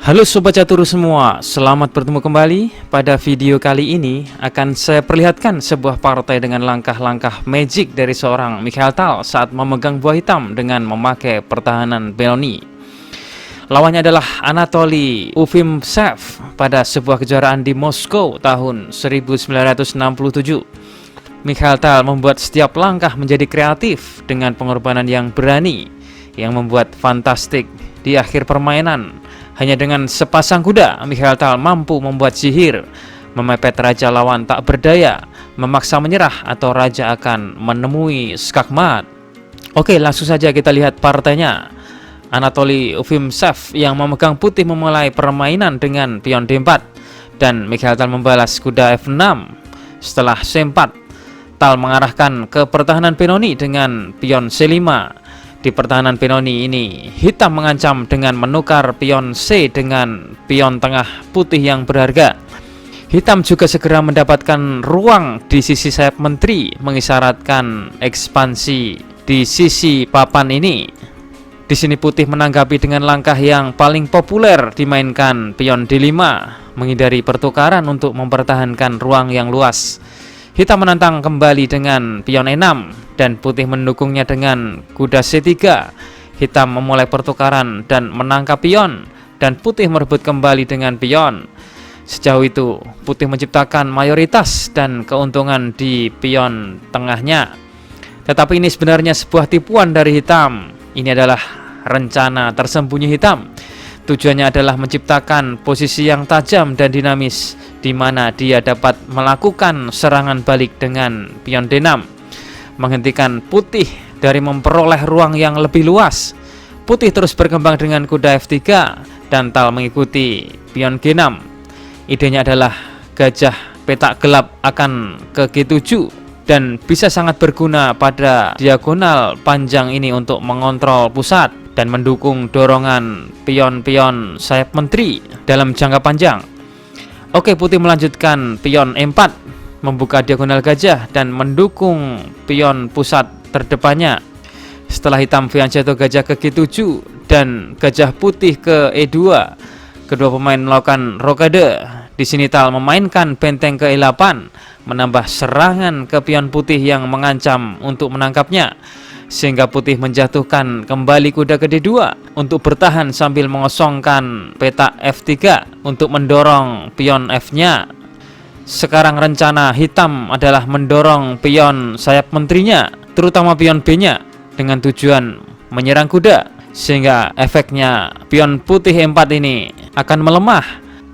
Halo Sobat Catur semua, selamat bertemu kembali. Pada video kali ini akan saya perlihatkan sebuah partai dengan langkah-langkah magic dari seorang Mikhail Tal saat memegang buah hitam dengan memakai pertahanan Benoni. Lawannya adalah Anatoly Ufimtsev pada sebuah kejuaraan di Moskow tahun 1967. Mikhail Tal membuat setiap langkah menjadi kreatif dengan pengorbanan yang berani, yang membuat fantastik di akhir permainan. Hanya dengan sepasang kuda, Mikhail Tal mampu membuat sihir, memepet raja lawan tak berdaya, memaksa menyerah atau raja akan menemui skakmat. Oke, langsung saja kita lihat partainya. Anatoly Ufimtsev yang memegang putih memulai permainan dengan pion D4 dan Mikhail Tal membalas kuda F6. Setelah C4, Tal mengarahkan ke pertahanan Benoni dengan pion C5. Di pertahanan Benoni ini, hitam mengancam dengan menukar pion C dengan pion tengah putih yang berharga. Hitam juga segera mendapatkan ruang di sisi sayap menteri, mengisyaratkan ekspansi di sisi papan ini. Di sini putih menanggapi dengan langkah yang paling populer dimainkan pion D5, menghindari pertukaran untuk mempertahankan ruang yang luas. Hitam menantang kembali dengan pion E6 dan putih mendukungnya dengan kuda C3. Hitam memulai pertukaran dan menangkap pion dan putih merebut kembali dengan pion. Sejauh itu putih menciptakan mayoritas dan keuntungan di pion tengahnya. Tetapi ini sebenarnya sebuah tipuan dari hitam. Ini adalah rencana tersembunyi hitam. Tujuannya adalah menciptakan posisi yang tajam dan dinamis, di mana dia dapat melakukan serangan balik dengan pion D6, menghentikan putih dari memperoleh ruang yang lebih luas. Putih terus berkembang dengan kuda F3 dan Tal mengikuti pion G6. Idenya adalah gajah petak gelap akan ke G7 dan bisa sangat berguna pada diagonal panjang ini untuk mengontrol pusat dan mendukung dorongan pion-pion sayap menteri dalam jangka panjang. Oke, putih melanjutkan pion E4, membuka diagonal gajah dan mendukung pion pusat terdepannya. Setelah hitam fianchetto gajah ke G7 dan gajah putih ke E2, kedua pemain melakukan rokade. Di sini Tal memainkan benteng ke E8, menambah serangan ke pion putih yang mengancam untuk menangkapnya, sehingga putih menjatuhkan kembali kuda ke D2 untuk bertahan sambil mengosongkan petak F3 untuk mendorong pion F-nya. Sekarang rencana hitam adalah mendorong pion sayap menterinya, terutama pion B-nya, dengan tujuan menyerang kuda, sehingga efeknya pion putih E4 ini akan melemah.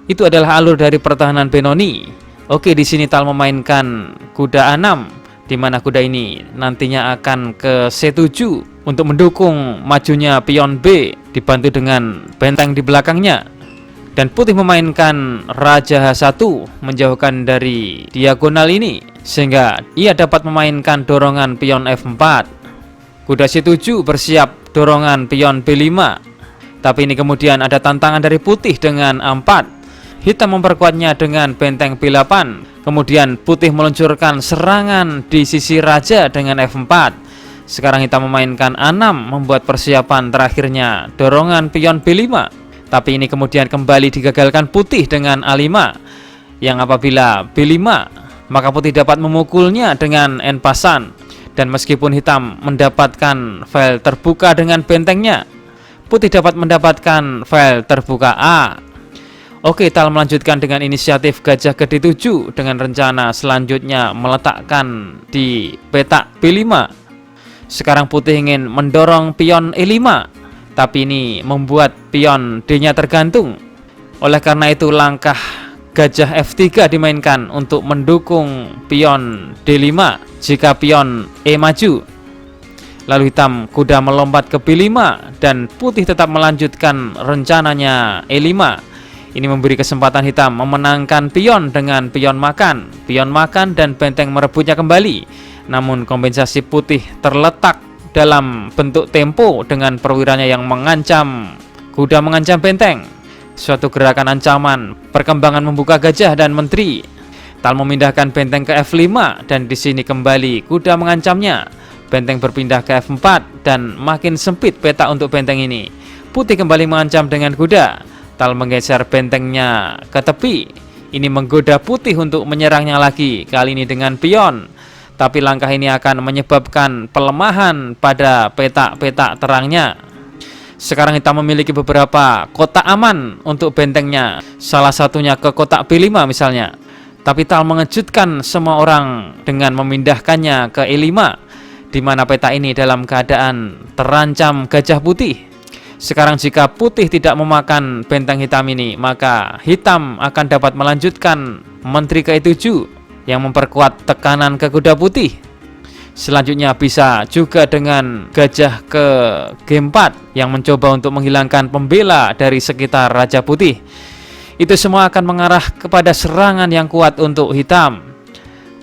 Itu adalah alur dari pertahanan Benoni. Oke, di sini Tal memainkan kuda A6, di mana kuda ini nantinya akan ke C7 untuk mendukung majunya pion B dibantu dengan benteng di belakangnya. Dan putih memainkan raja H1 menjauhkan dari diagonal ini, sehingga ia dapat memainkan dorongan pion F4. Kuda C7 bersiap dorongan pion B5. Tapi ini kemudian ada tantangan dari putih dengan A4. Hitam memperkuatnya dengan benteng B8. Kemudian putih meluncurkan serangan di sisi raja dengan F4. Sekarang hitam memainkan A6, membuat persiapan terakhirnya dorongan pion B5. Tapi ini kemudian kembali digagalkan putih dengan A5, yang apabila B5, maka putih dapat memukulnya dengan N pasan. Dan meskipun hitam mendapatkan file terbuka dengan bentengnya, putih dapat mendapatkan file terbuka A. Oke, Tal melanjutkan dengan inisiatif gajah ke D7 dengan rencana selanjutnya meletakkan di petak B5. Sekarang putih ingin mendorong pion E5, tapi ini membuat pion D-nya tergantung. Oleh karena itu langkah gajah F3 dimainkan untuk mendukung pion D5 jika pion E maju. Lalu hitam kuda melompat ke B5 dan putih tetap melanjutkan rencananya E5. Ini memberi kesempatan hitam memenangkan pion dengan pion makan dan benteng merebutnya kembali. Namun kompensasi putih terletak dalam bentuk tempo dengan perwiranya yang mengancam kuda mengancam benteng. Suatu gerakan ancaman, perkembangan membuka gajah dan menteri. Tal memindahkan benteng ke F5 dan di sini kembali kuda mengancamnya. Benteng berpindah ke F4 dan makin sempit peta untuk benteng ini. Putih kembali mengancam dengan kuda. Tal menggeser bentengnya ke tepi. Ini menggoda putih untuk menyerangnya lagi, kali ini dengan pion. Tapi langkah ini akan menyebabkan pelemahan pada petak-petak terangnya. Sekarang hitam memiliki beberapa kotak aman untuk bentengnya, salah satunya ke kotak B5 misalnya. Tapi Tal mengejutkan semua orang dengan memindahkannya ke E5, di mana peta ini dalam keadaan terancam gajah putih. Sekarang jika putih tidak memakan benteng hitam ini, maka hitam akan dapat melanjutkan menteri ke E7 yang memperkuat tekanan ke kuda putih. Selanjutnya bisa juga dengan gajah ke G4 yang mencoba untuk menghilangkan pembela dari sekitar Raja Putih. Itu semua akan mengarah kepada serangan yang kuat untuk hitam.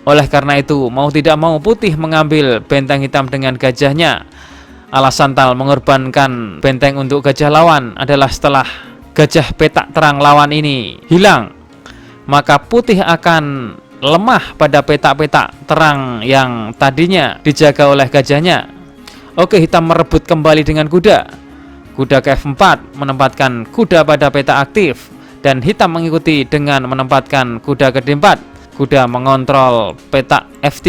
Oleh karena itu, mau tidak mau putih mengambil benteng hitam dengan gajahnya. Alasan Tal mengorbankan benteng untuk gajah lawan adalah setelah gajah petak terang lawan ini hilang, maka putih akan lemah pada petak-petak terang yang tadinya dijaga oleh gajahnya. Oke, hitam merebut kembali dengan kuda. Kuda ke F4 menempatkan kuda pada peta aktif, dan hitam mengikuti dengan menempatkan kuda ke D4. Kuda mengontrol peta F3,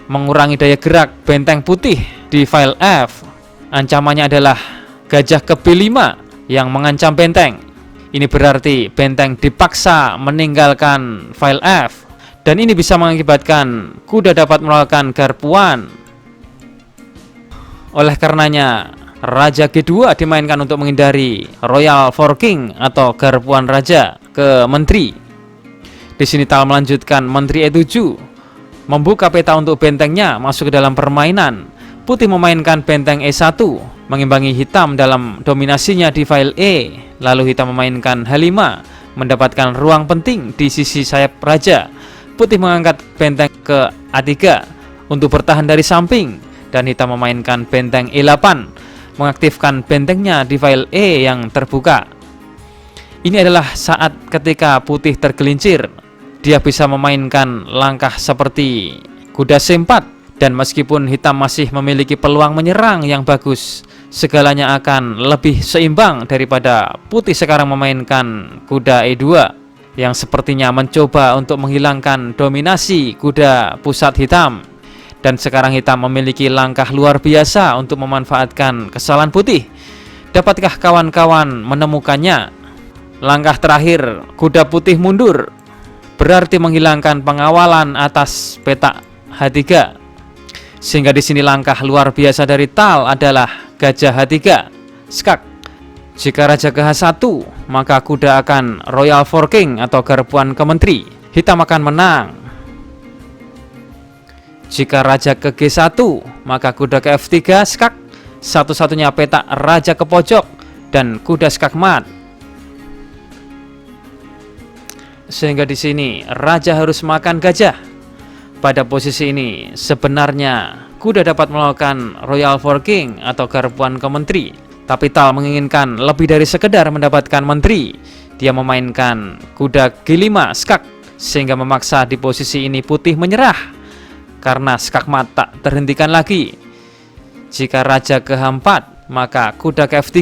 mengurangi daya gerak benteng putih di file F. Ancamannya adalah gajah ke B5 yang mengancam benteng. Ini berarti benteng dipaksa meninggalkan file F, dan ini bisa mengakibatkan kuda dapat melakukan garpuan. Oleh karenanya, Raja G2 dimainkan untuk menghindari Royal Forking atau garpuan raja ke menteri. Di sini Tal melanjutkan menteri E7, membuka peta untuk bentengnya masuk ke dalam permainan. Putih memainkan benteng E1, mengimbangi hitam dalam dominasinya di file E. Lalu hitam memainkan H5, mendapatkan ruang penting di sisi sayap raja. Putih mengangkat benteng ke A3 untuk bertahan dari samping, dan hitam memainkan benteng E8, mengaktifkan bentengnya di file E yang terbuka. Ini adalah saat ketika putih tergelincir. Dia bisa memainkan langkah seperti kuda C4, dan meskipun hitam masih memiliki peluang menyerang yang bagus, segalanya akan lebih seimbang daripada putih sekarang memainkan kuda E2 yang sepertinya mencoba untuk menghilangkan dominasi kuda pusat hitam. Dan sekarang hitam memiliki langkah luar biasa untuk memanfaatkan kesalahan putih. Dapatkah kawan-kawan menemukannya? Langkah terakhir, kuda putih mundur, berarti menghilangkan pengawalan atas petak H3. Sehingga di sini langkah luar biasa dari Tal adalah gajah H3, skak. Jika raja ke H1, maka kuda akan Royal Forking atau garpuan ke menteri. Hitam akan menang. Jika raja ke G1, maka kuda ke F3 skak, satu-satunya petak raja ke pojok, dan kuda skak mat. Sehingga di sini raja harus makan gajah. Pada posisi ini sebenarnya kuda dapat melakukan Royal Forking atau garpuan ke menteri. Tapi Tal menginginkan lebih dari sekedar mendapatkan menteri. Dia memainkan kuda G5 skak, sehingga memaksa di posisi ini putih menyerah karena skak mat tak terhentikan lagi. Jika raja ke H4, maka kuda ke F3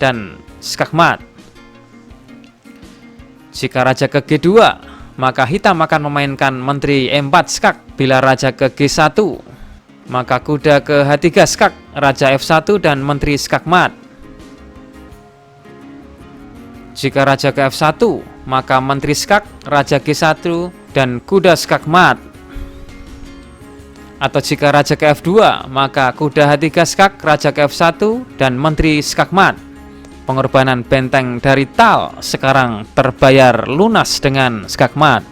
dan skak mat. Jika raja ke G2, maka hitam akan memainkan menteri E4 skak. Bila raja ke G1, maka kuda ke H3 skak, raja F1 dan menteri skak mat. Jika raja ke F1, maka menteri skak, raja G1 dan kuda skak mat. Atau jika raja ke F2, maka kuda H3 skak, raja ke F1 dan menteri skak mat. Pengorbanan benteng dari Tal sekarang terbayar lunas dengan skak mat.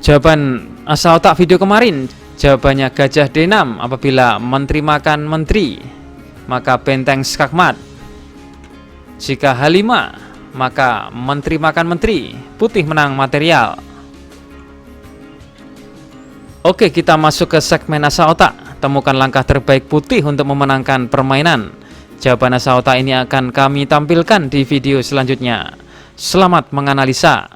Jawaban asal otak video kemarin, jawabannya gajah D6 apabila menteri makan menteri, maka benteng skak mat. Jika H5, maka menteri makan menteri, putih menang material. Oke, kita masuk ke segmen asal otak. Temukan langkah terbaik putih untuk memenangkan permainan. Jawaban asal otak ini akan kami tampilkan di video selanjutnya. Selamat menganalisa.